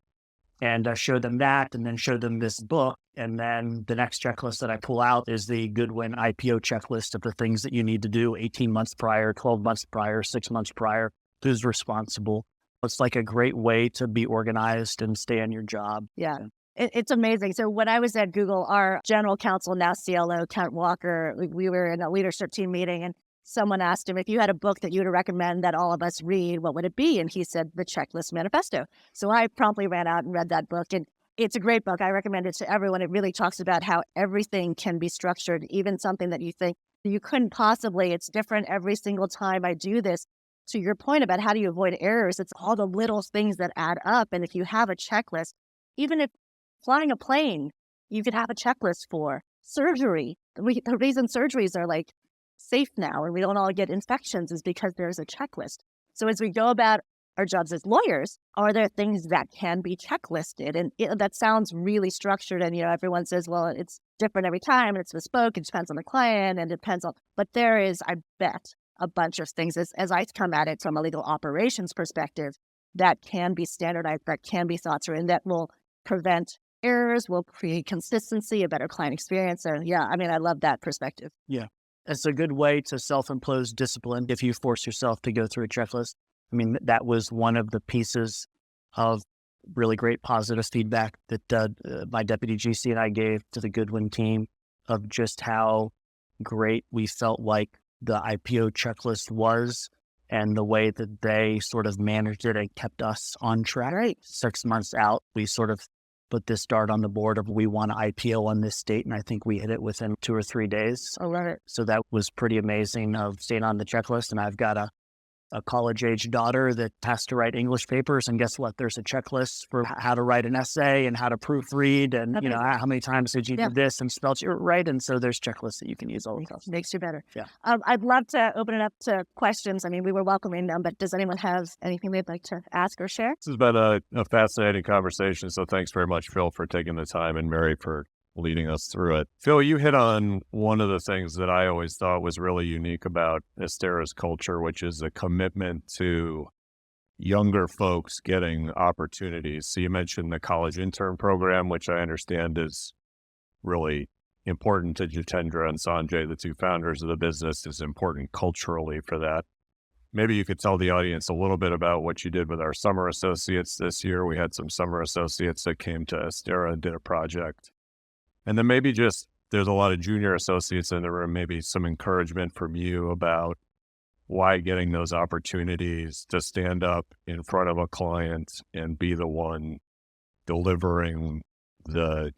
and show them that, and then show them this book. And then the next checklist that I pull out is the Goodwin IPO checklist of the things that you need to do 18 months prior, 12 months prior, 6 months prior, who's responsible. It's like a great way to be organized and stay on your job. Yeah. It's amazing. So when I was at Google, our general counsel, now CLO, Kent Walker, we were in a leadership team meeting, and someone asked him, if you had a book that you would recommend that all of us read, what would it be? And he said, The Checklist Manifesto. So I promptly ran out and read that book. And it's a great book. I recommend it to everyone. It really talks about how everything can be structured, even something that you think you couldn't possibly. It's different every single time I do this. To your point about how do you avoid errors, it's all the little things that add up. And if you have a checklist, even if flying a plane, you could have a checklist for surgery. The reason surgeries are like safe now and we don't all get infections is because there's a checklist. So as we go about our jobs as lawyers, are there things that can be checklisted? And that sounds really structured. And, everyone says, well, it's different every time and it's bespoke. It depends on the client and it depends on, but there is, I bet, a bunch of things as I come at it from a legal operations perspective that can be standardized, that can be thought through, and that will prevent errors, will create consistency, a better client experience. So I love that perspective. Yeah. It's a good way to self-impose discipline if you force yourself to go through a checklist. That was one of the pieces of really great positive feedback that my deputy GC and I gave to the Goodwin team of just how great we felt like the IPO checklist was and the way that they sort of managed it and kept us on track. Right. 6 months out, we sort of put this dart on the board of we want to IPO on this date, and I think we hit it within 2 or 3 days. Oh, right. So that was pretty amazing of staying on the checklist. And I've got a college-age daughter that has to write English papers, and guess what? There's a checklist for how to write an essay and how to proofread, and how many times did you do this and spell it right? And so there's checklists that you can use all the time. Makes you better. Yeah. I'd love to open it up to questions. We were welcoming them, but does anyone have anything they'd like to ask or share? This has been a fascinating conversation. So thanks very much, Phil, for taking the time, and Mary for leading us through it. Phil, you hit on one of the things that I always thought was really unique about Astera's culture, which is a commitment to younger folks getting opportunities. So you mentioned the college intern program, which I understand is really important to Jitendra and Sanjay, the two founders of the business, is important culturally for that. Maybe you could tell the audience a little bit about what you did with our summer associates this year. We had some summer associates that came to Astera and did a project. And then maybe just, there's a lot of junior associates in the room, maybe some encouragement from you about why getting those opportunities to stand up in front of a client and be the one delivering the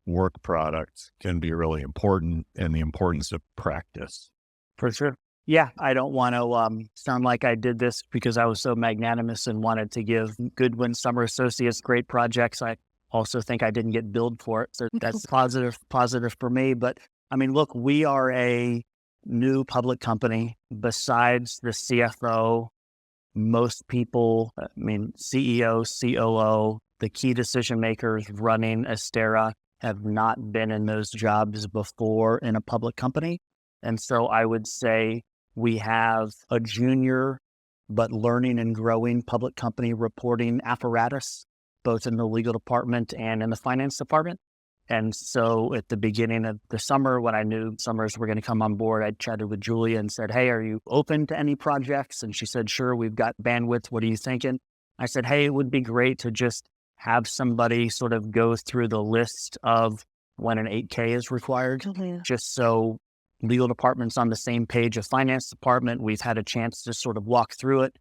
work product can be really important, and the importance of practice. For sure. Yeah, I don't want to sound like I did this because I was so magnanimous and wanted to give Goodwin summer associates great projects. I also think I didn't get billed for it. So that's positive for me. But look, we are a new public company. Besides the CFO, most people, CEO, COO, the key decision makers running Astera have not been in those jobs before in a public company. And so I would say we have a junior but learning and growing public company reporting apparatus, both in the legal department and in the finance department. And so at the beginning of the summer, when I knew summers were going to come on board, I chatted with Julia and said, hey, are you open to any projects? And she said, sure, we've got bandwidth. What are you thinking? I said, hey, it would be great to just have somebody sort of go through the list of when an 8K is required, just so legal department's on the same page of finance department. We've had a chance to sort of walk through it.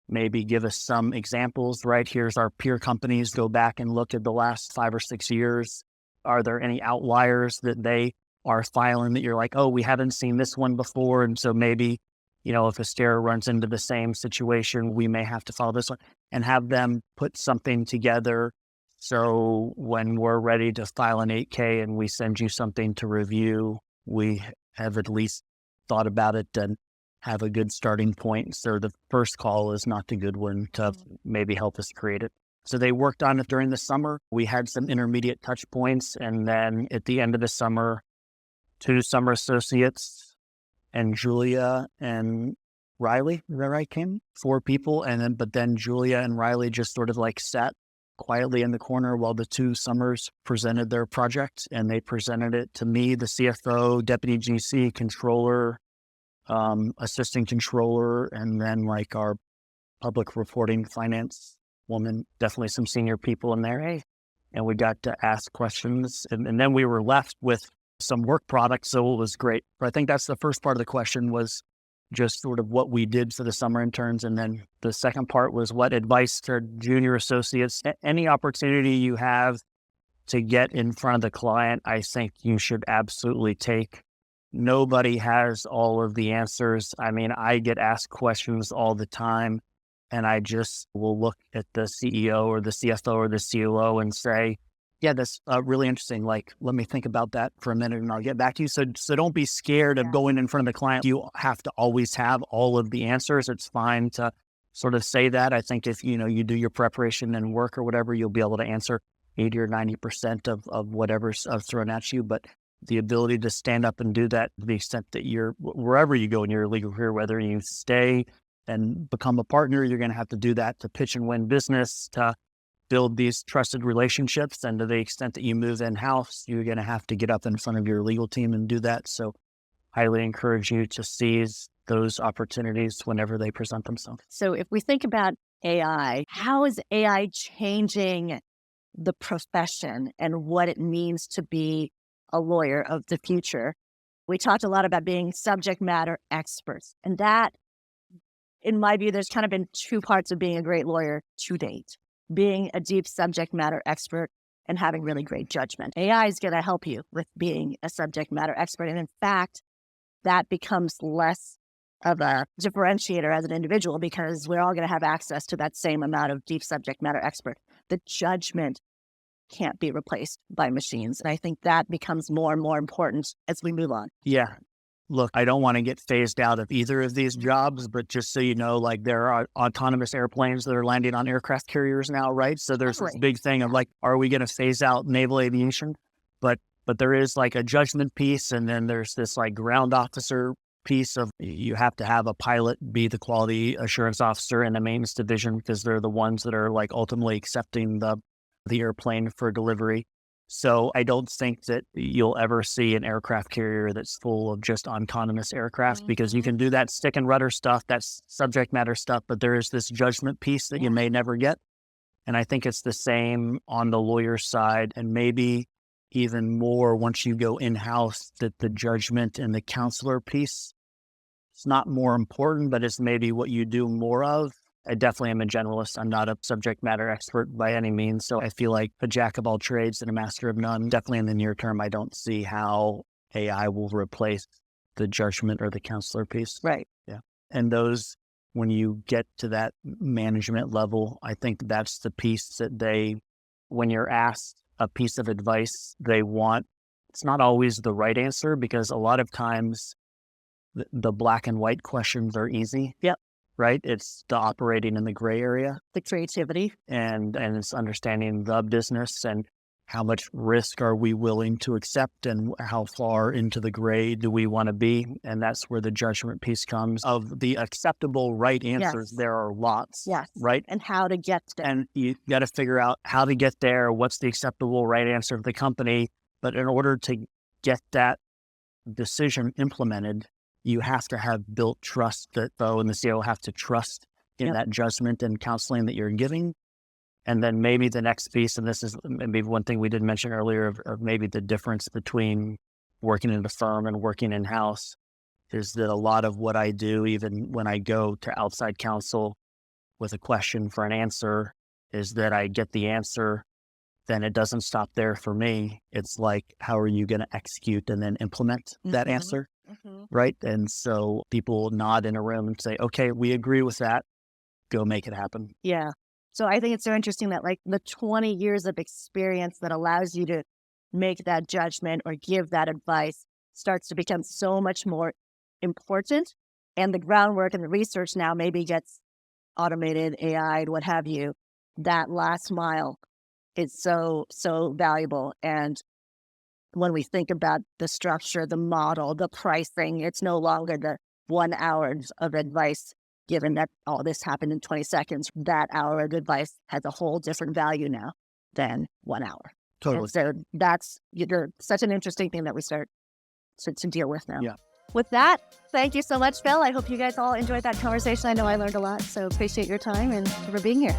Maybe give us some examples, right? Here's our peer companies. Go back and look at the last 5 or 6 years. Are there any outliers that they are filing that you're like, oh, we haven't seen this one before? And so maybe, if Astera runs into the same situation, we may have to follow this one, and have them put something together. So when we're ready to file an 8K and we send you something to review, we have at least thought about it and have a good starting point. So the first call is not to Goodwin to maybe help us create it. So they worked on it during the summer. We had some intermediate touch points. And then at the end of the summer, 2 summer associates and Julia and Riley, is that right, Kim? 4 people. But then Julia and Riley just sort of like sat quietly in the corner while the two Summers presented their project, and they presented it to me, the CFO, deputy GC, controller, assistant controller, and then like our public reporting finance woman, definitely some senior people in there. Hey, and we got to ask questions, and then we were left with some work products. So it was great. But I think that's the first part of the question, was just sort of what we did for the summer interns. And then the second part was what advice to junior associates. Any opportunity you have to get in front of the client, I think you should absolutely take. Nobody has all of the answers. I mean, I get asked questions all the time, and I just will look at the CEO or the CFO or the COO and say, yeah, that's really interesting. Like, let me think about that for a minute and I'll get back to you. So don't be scared of going in front of the client. You have to always have all of the answers. It's fine to sort of say that. I think if, you do your preparation and work or whatever, you'll be able to answer 80 or 90% of whatever's thrown at you. But the ability to stand up and do that to the extent that wherever you go in your legal career, whether you stay and become a partner, you're going to have to do that to pitch and win business, to build these trusted relationships. And to the extent that you move in-house, you're going to have to get up in front of your legal team and do that. So highly encourage you to seize those opportunities whenever they present themselves. So if we think about AI, how is AI changing the profession and what it means to be a lawyer of the future? We talked a lot about being subject matter experts. And that, in my view, there's kind of been two parts of being a great lawyer to date: being a deep subject matter expert and having really great judgment. AI is going to help you with being a subject matter expert. And in fact, that becomes less of a differentiator as an individual, because we're all going to have access to that same amount of deep subject matter expert. The judgment can't be replaced by machines. And I think that becomes more and more important as we move on. Yeah. Look, I don't want to get phased out of either of these jobs, but just so you know, like, there are autonomous airplanes that are landing on aircraft carriers now, right? So there's this big thing of like, are we going to phase out naval aviation? But there is like a judgment piece, and then there's this like ground officer piece of, you have to have a pilot be the quality assurance officer in the maintenance division, because they're the ones that are like ultimately accepting the airplane for delivery. So I don't think that you'll ever see an aircraft carrier that's full of just autonomous aircraft, because you can do that stick and rudder stuff, that's subject matter stuff, but there is this judgment piece that you may never get. And I think it's the same on the lawyer side, and maybe even more once you go in-house, that the judgment and the counselor piece, it's not more important, but it's maybe what you do more of. I definitely am a generalist. I'm not a subject matter expert by any means. So I feel like a jack of all trades and a master of none. Definitely in the near term, I don't see how AI will replace the judgment or the counselor piece. Right. Yeah. And those, when you get to that management level, I think that's the piece that when you're asked a piece of advice, they want, it's not always the right answer, because a lot of times the black and white questions are easy. Yep. Right? It's the operating in the gray area. The creativity. And it's understanding the business and how much risk are we willing to accept, and how far into the gray do we want to be? And that's where the judgment piece comes. Of the acceptable right answers, there are lots. Yes. Right? And how to get there. And you got to figure out how to get there. What's the acceptable right answer of the company? But in order to get that decision implemented, you have to have built trust. That Bo and the CEO have to trust in that judgment and counseling that you're giving. And then maybe the next piece, and this is maybe one thing we did mention earlier of maybe the difference between working in a firm and working in-house, is that a lot of what I do, even when I go to outside counsel with a question for an answer, is that I get the answer, then it doesn't stop there for me. It's like, how are you going to execute and then implement that answer? Right. And so people nod in a room and say, okay, we agree with that. Go make it happen. Yeah. So I think it's so interesting that like the 20 years of experience that allows you to make that judgment or give that advice starts to become so much more important. And the groundwork and the research now maybe gets automated, AI'd, what have you. That last mile is so valuable. And when we think about the structure, the model, the pricing, it's no longer the 1 hour of advice given that all this happened in 20 seconds, that hour of advice has a whole different value now than 1 hour. Totally. And so that's such an interesting thing that we start to deal with now. Yeah. With that, thank you so much, Phil. I hope you guys all enjoyed that conversation. I know I learned a lot, so appreciate your time and for being here.